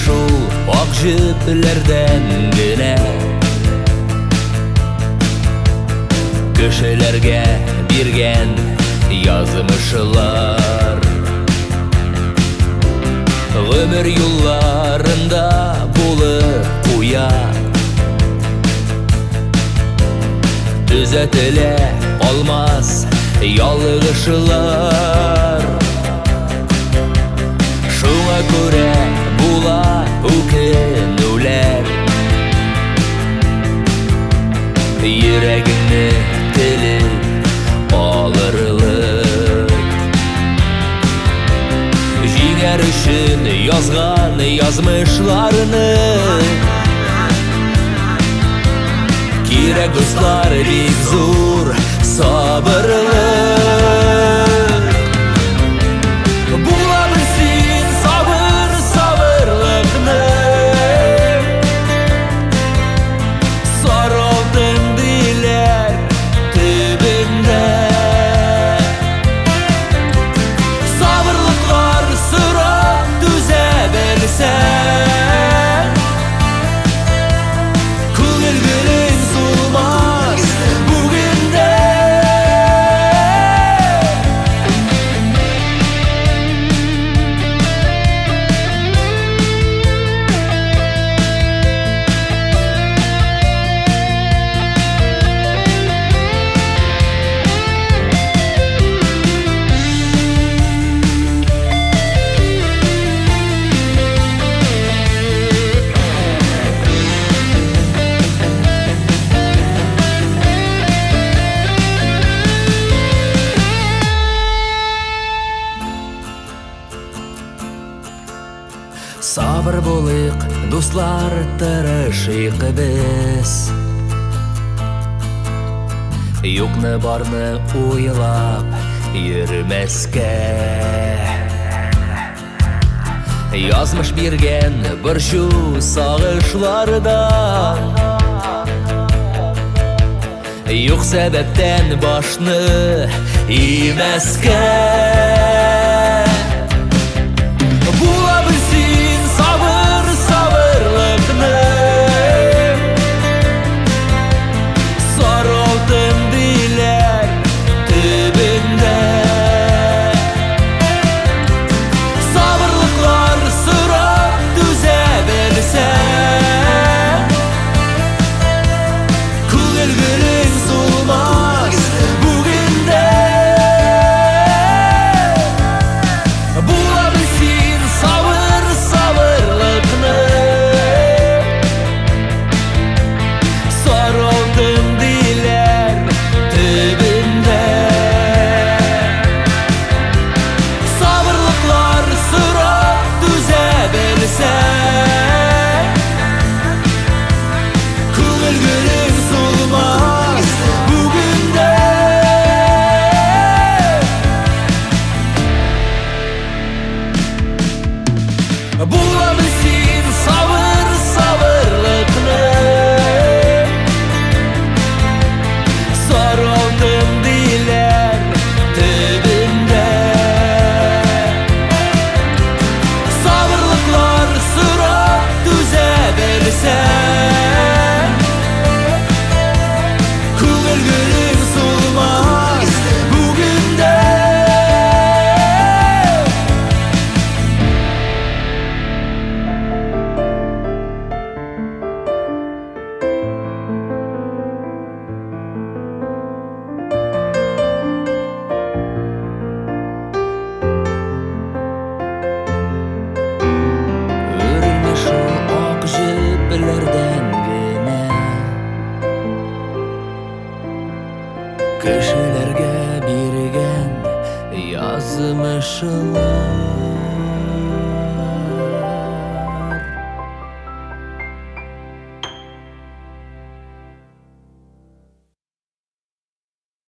шул ак җепләрдән генә кешеләргә биргән язмышлар. Гомер юлларында булып куя, төзәтелә алмас ялгышлар. Шуңа күрә була үкенүләр, йөрәгеңне телеп алырлык. Җиңәр өчен язган язмышларны кирәк дуслар бик зур сабырлык. Була белсин сабыр сабырлыкны, сары алтын диләр төбендә. Сабырлыклар сорап түзә белсәң, күңел гөлең сулмас бүгендә. Сабыр булыйк, дуслар, тырышыйк без. Юкны барны уйлап йөрмәскә. Язмыш биргән борчу сагышлардан, юк сәбәптән башны имәскә. Була белсин сабыр сабырлыкны, сары алтын диләр төбендә. Сабырлыклар сорап түзә белсәң, күңел гөлең сулмас бүгендә. Була белсин сабыр сабырлыкны, сары алтын диләр төбендә. Сабырлыклар сорап түзә белсәң, күңел гөлең сулмас бүгендә. Була белсин сабыр сабырлыкны, сары алтын диләр төбендә. Сабырлыклар сорап түзә белсәң, күңел гөлең сулмас бүгендә. Өрелмеш ул ак җепләрдән генә кешеләргә биргән язмышлар.